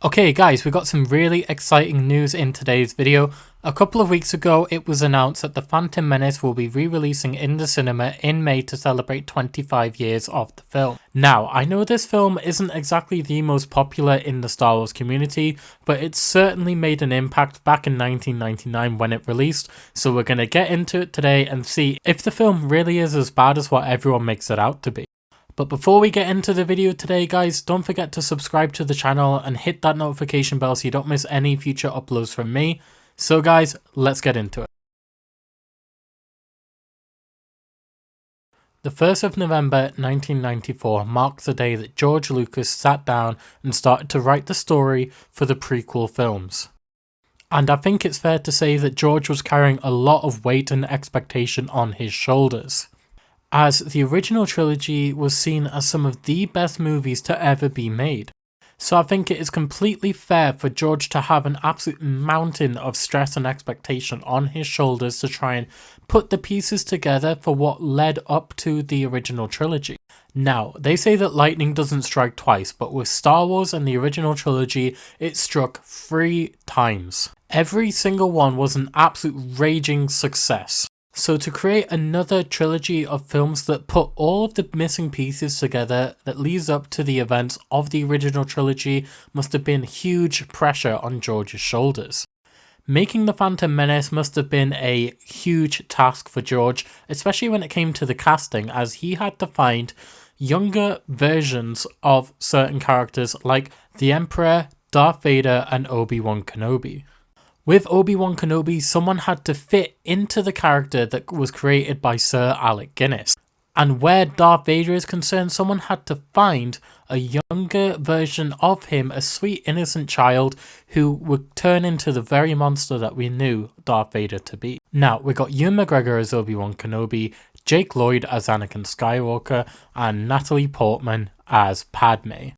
Okay guys, we got some really exciting news in today's video. A couple of weeks ago it was announced that The Phantom Menace will be re-releasing in the cinema in May to celebrate 25 years of the film. Now, I know this film isn't exactly the most popular in the Star Wars community, but it certainly made an impact back in 1999 when it released, so we're gonna get into it today and see if the film really is as bad as what everyone makes it out to be. But before we get into the video today guys, don't forget to subscribe to the channel and hit that notification bell so you don't miss any future uploads from me. So guys, let's get into it. The 1st of November 1994 marks the day that George Lucas sat down and started to write the story for the prequel films. And I think it's fair to say that George was carrying a lot of weight and expectation on his shoulders, as the original trilogy was seen as some of the best movies to ever be made. So I think it is completely fair for George to have an absolute mountain of stress and expectation on his shoulders to try and put the pieces together for what led up to the original trilogy. Now, they say that lightning doesn't strike twice, but with Star Wars and the original trilogy, it struck 3 times. Every single one was an absolute raging success. So to create another trilogy of films that put all of the missing pieces together that leads up to the events of the original trilogy must have been huge pressure on George's shoulders. Making The Phantom Menace must have been a huge task for George, especially when it came to the casting, as he had to find younger versions of certain characters like the Emperor, Darth Vader, and Obi-Wan Kenobi. With Obi-Wan Kenobi, someone had to fit into the character that was created by Sir Alec Guinness. And where Darth Vader is concerned, someone had to find a younger version of him, a sweet innocent child who would turn into the very monster that we knew Darth Vader to be. Now, we got Ewan McGregor as Obi-Wan Kenobi, Jake Lloyd as Anakin Skywalker, and Natalie Portman as Padme.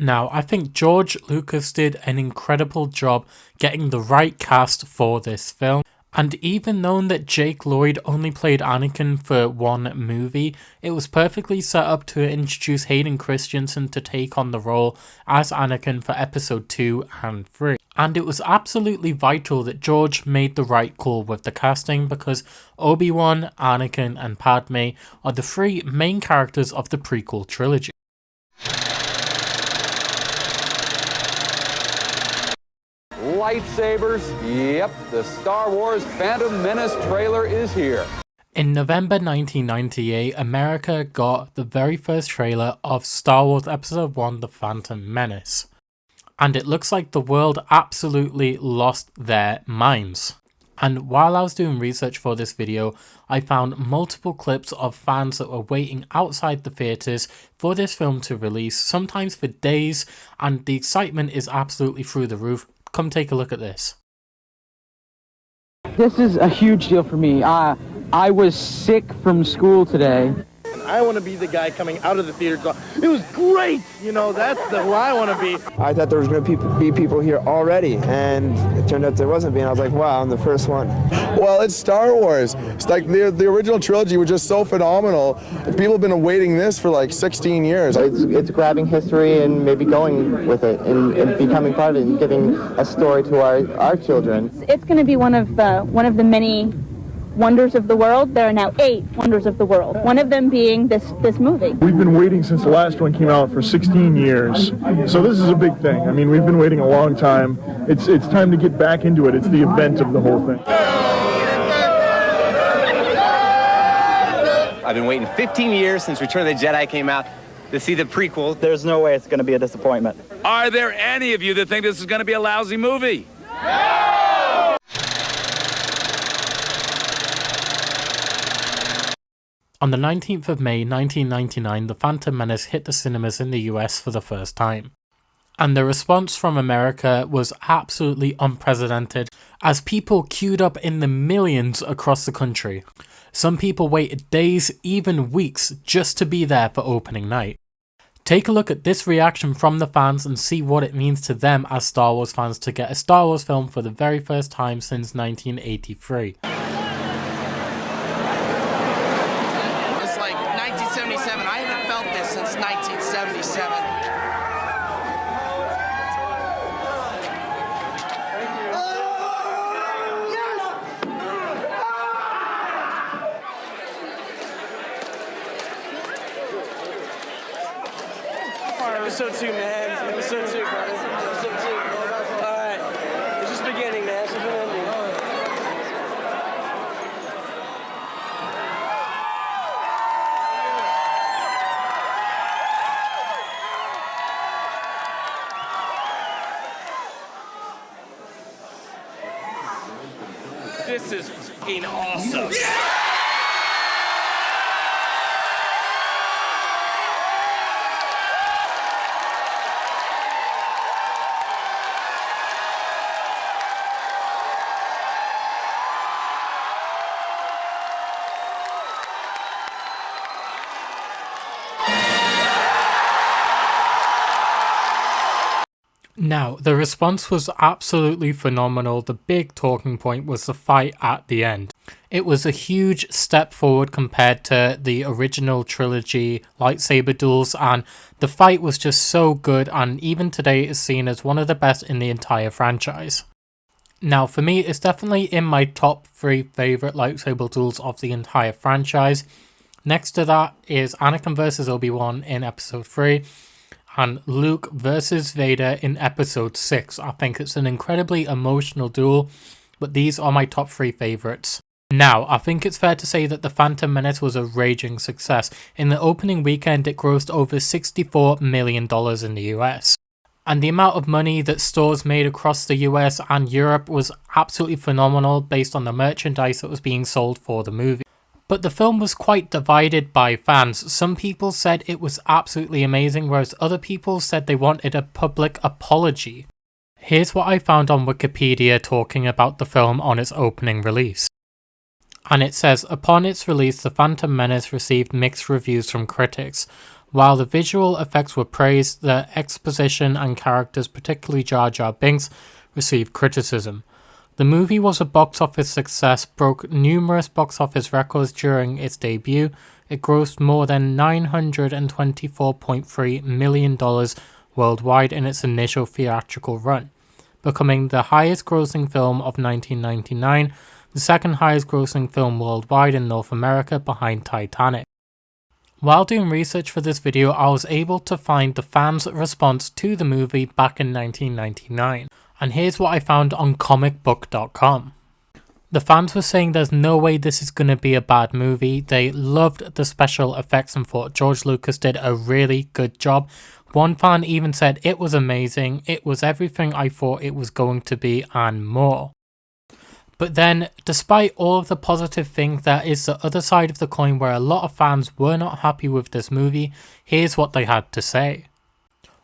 Now, I think George Lucas did an incredible job getting the right cast for this film, and even knowing that Jake Lloyd only played Anakin for one movie, it was perfectly set up to introduce Hayden Christensen to take on the role as Anakin for episode 2 and 3. And it was absolutely vital that George made the right call with the casting, because Obi-Wan, Anakin, and Padme are the 3 main characters of the prequel trilogy. Lightsabers, yep, the Star Wars Phantom Menace trailer is here. In November 1998, America got the very first trailer of Star Wars Episode 1 The Phantom Menace. And it looks like the world absolutely lost their minds. And while I was doing research for this video, I found multiple clips of fans that were waiting outside the theatres for this film to release, sometimes for days, and the excitement is absolutely through the roof. Come take a look at this. This is a huge deal for me. I was sick from school today. And I want to be the guy coming out of the theater going, it was great! You know, that's who I want to be. I thought there was going to be people here already, and it turned out there wasn't being. I was like, wow, I'm the first one. Well, it's Star Wars. It's like the original trilogy was just so phenomenal. People have been awaiting this for like 16 years. It's grabbing history and maybe going with it and becoming part of it and giving a story to our children. It's going to be one of the many wonders of the world. There are now 8 wonders of the world, one of them being this movie. We've been waiting since the last one came out for 16 years. So this is a big thing. I mean, we've been waiting a long time. It's time to get back into it. It's the event of the whole thing. I've been waiting 15 years since Return of the Jedi came out to see the prequel. There's no way it's going to be a disappointment. Are there any of you that think this is going to be a lousy movie? On the 19th of May 1999, The Phantom Menace hit the cinemas in the US for the first time. And the response from America was absolutely unprecedented, as people queued up in the millions across the country. Some people waited days, even weeks, just to be there for opening night. Take a look at this reaction from the fans and see what it means to them as Star Wars fans to get a Star Wars film for the very first time since 1983. I haven't felt this since 1977. Episode 2, man. Episode 2, brother. Episode 2. Alright. It's just beginning, man. It's just an ending. This is fucking awesome. Now, the response was absolutely phenomenal. The big talking point was the fight at the end. It was a huge step forward compared to the original trilogy lightsaber duels, and the fight was just so good, and even today is seen as one of the best in the entire franchise. Now, for me, it's definitely in my top 3 favourite lightsaber duels of the entire franchise. Next to that is Anakin vs. Obi-Wan in episode 3. And Luke versus Vader in episode 6. I think it's an incredibly emotional duel, but these are my top 3 favourites. Now, I think it's fair to say that The Phantom Menace was a raging success. In the opening weekend, it grossed over $64 million in the US. And the amount of money that stores made across the US and Europe was absolutely phenomenal based on the merchandise that was being sold for the movie. But the film was quite divided by fans. Some people said it was absolutely amazing, whereas other people said they wanted a public apology. Here's what I found on Wikipedia talking about the film on its opening release. And it says, upon its release, The Phantom Menace received mixed reviews from critics. While the visual effects were praised, the exposition and characters, particularly Jar Jar Binks, received criticism. The movie was a box office success, broke numerous box office records during its debut. It grossed more than $924.3 million worldwide in its initial theatrical run, becoming the highest grossing film of 1999, the second highest grossing film worldwide in North America behind Titanic. While doing research for this video, I was able to find the fans' response to the movie back in 1999. And here's what I found on comicbook.com. The fans were saying there's no way this is going to be a bad movie. They loved the special effects and thought George Lucas did a really good job. One fan even said it was amazing, it was everything I thought it was going to be and more. But then, despite all of the positive things, there is the other side of the coin where a lot of fans were not happy with this movie. Here's what they had to say.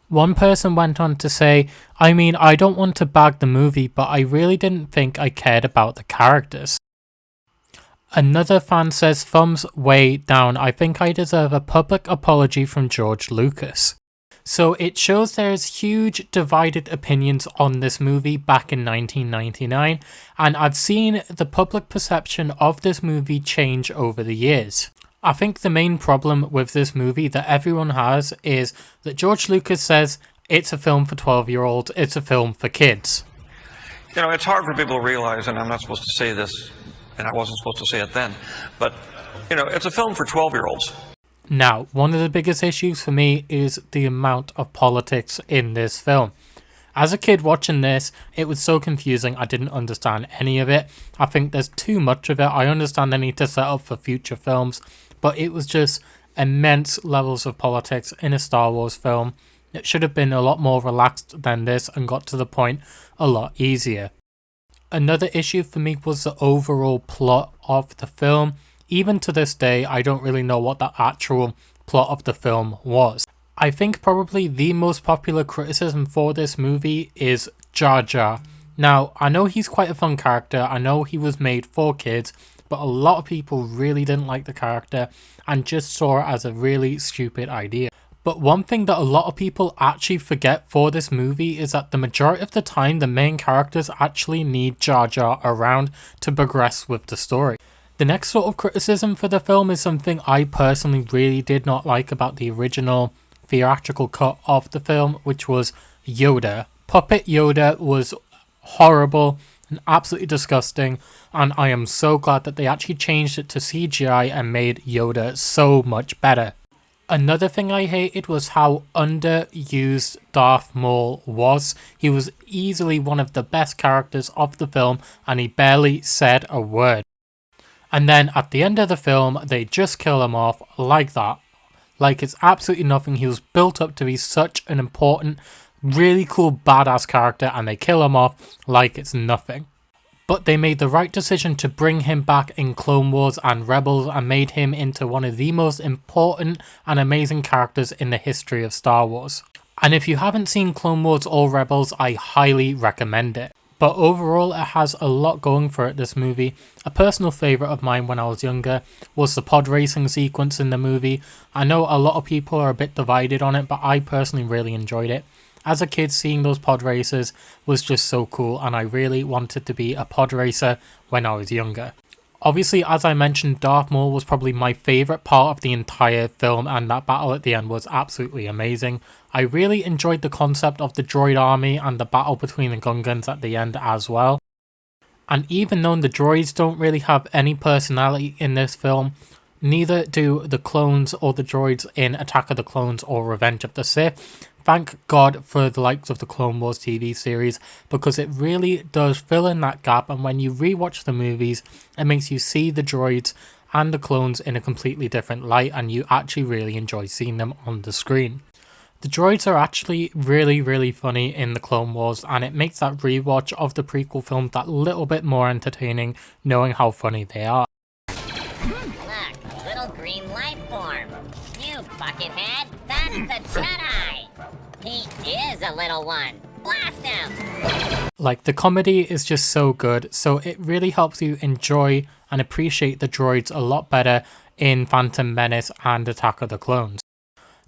One person went on to say, I mean, I don't want to bag the movie, but I really didn't think I cared about the characters. Another fan says, thumbs way down, I think I deserve a public apology from George Lucas. So it shows there's huge divided opinions on this movie back in 1999, and I've seen the public perception of this movie change over the years. I think the main problem with this movie that everyone has is that George Lucas says it's a film for 12-year-olds, it's a film for kids. You know, it's hard for people to realize, and I'm not supposed to say this, and I wasn't supposed to say it then, but, you know, it's a film for 12-year-olds. Now, one of the biggest issues for me is the amount of politics in this film. As a kid watching this, it was so confusing, I didn't understand any of it. I think there's too much of it. I understand they need to set up for future films, but it was just immense levels of politics in a Star Wars film. It should have been a lot more relaxed than this and got to the point a lot easier. Another issue for me was the overall plot of the film. Even to this day, I don't really know what the actual plot of the film was. I think probably the most popular criticism for this movie is Jar Jar. Now, I know he's quite a fun character, I know he was made for kids, but a lot of people really didn't like the character and just saw it as a really stupid idea. But one thing that a lot of people actually forget for this movie is that the majority of the time the main characters actually need Jar Jar around to progress with the story. The next sort of criticism for the film is something I personally really did not like about the original theatrical cut of the film, which was Yoda. Puppet Yoda was horrible and absolutely disgusting, and I am so glad that they actually changed it to CGI and made Yoda so much better. Another thing I hated was how underused Darth Maul was. He was easily one of the best characters of the film and he barely said a word. And then at the end of the film, they just kill him off like that. Like it's absolutely nothing. He was built up to be such an important, really cool, badass character and they kill him off like it's nothing. But they made the right decision to bring him back in Clone Wars and Rebels and made him into one of the most important and amazing characters in the history of Star Wars. And if you haven't seen Clone Wars or Rebels, I highly recommend it. But overall, it has a lot going for it, this movie. A personal favourite of mine when I was younger was the pod racing sequence in the movie. I know a lot of people are a bit divided on it, but I personally really enjoyed it. As a kid, seeing those pod races was just so cool, and I really wanted to be a pod racer when I was younger. Obviously, as I mentioned, Darth Maul was probably my favourite part of the entire film, and that battle at the end was absolutely amazing. I really enjoyed the concept of the droid army and the battle between the Gungans at the end as well. And even though the droids don't really have any personality in this film, neither do the clones or the droids in Attack of the Clones or Revenge of the Sith. Thank God for the likes of the Clone Wars TV series, because it really does fill in that gap, and when you rewatch the movies, it makes you see the droids and the clones in a completely different light, and you actually really enjoy seeing them on the screen. The droids are actually really funny in the Clone Wars, and it makes that rewatch of the prequel film that little bit more entertaining, knowing how funny they are. Look, little green life form. You buckethead, that's the Jedi. He is a little one. Blast him! Like, the comedy is just so good, so it really helps you enjoy and appreciate the droids a lot better in Phantom Menace and Attack of the Clones.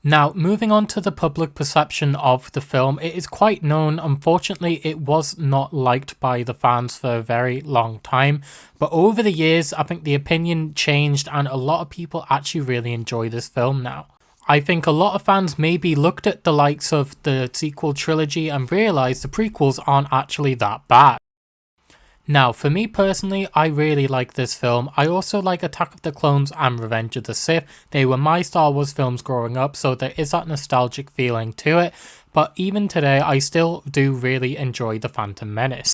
Now, moving on to the public perception of the film, it is quite known. Unfortunately, it was not liked by the fans for a very long time, but over the years, I think the opinion changed and a lot of people actually really enjoy this film now. I think a lot of fans maybe looked at the likes of the sequel trilogy and realised the prequels aren't actually that bad. Now, for me personally, I really like this film. I also like Attack of the Clones and Revenge of the Sith. They were my Star Wars films growing up, so there is that nostalgic feeling to it. But even today, I still do really enjoy The Phantom Menace.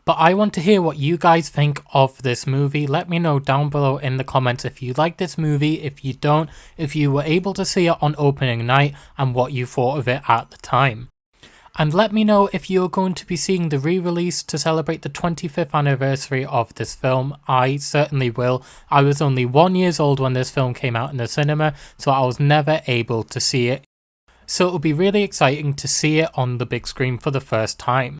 But I want to hear what you guys think of this movie. Let me know down below in the comments if you like this movie, if you don't, if you were able to see it on opening night, and what you thought of it at the time. And let me know if you're going to be seeing the re-release to celebrate the 25th anniversary of this film. I certainly will. I was only 1 year old when this film came out in the cinema, so I was never able to see it. So it'll be really exciting to see it on the big screen for the first time.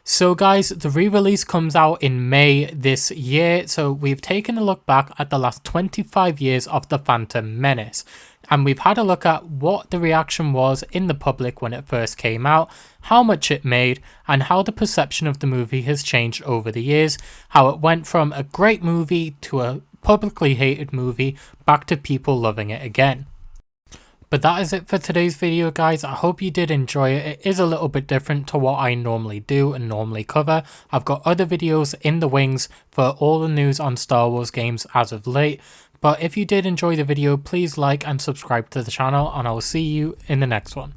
So guys, the re-release comes out in May this year, so we've taken a look back at the last 25 years of The Phantom Menace. And we've had a look at what the reaction was in the public when it first came out, how much it made, and how the perception of the movie has changed over the years, how it went from a great movie to a publicly hated movie, back to people loving it again. But that is it for today's video, guys. I hope you did enjoy it. It is a little bit different to what I normally do and normally cover. I've got other videos in the wings for all the news on Star Wars games as of late. But if you did enjoy the video, please like and subscribe to the channel, and I will see you in the next one.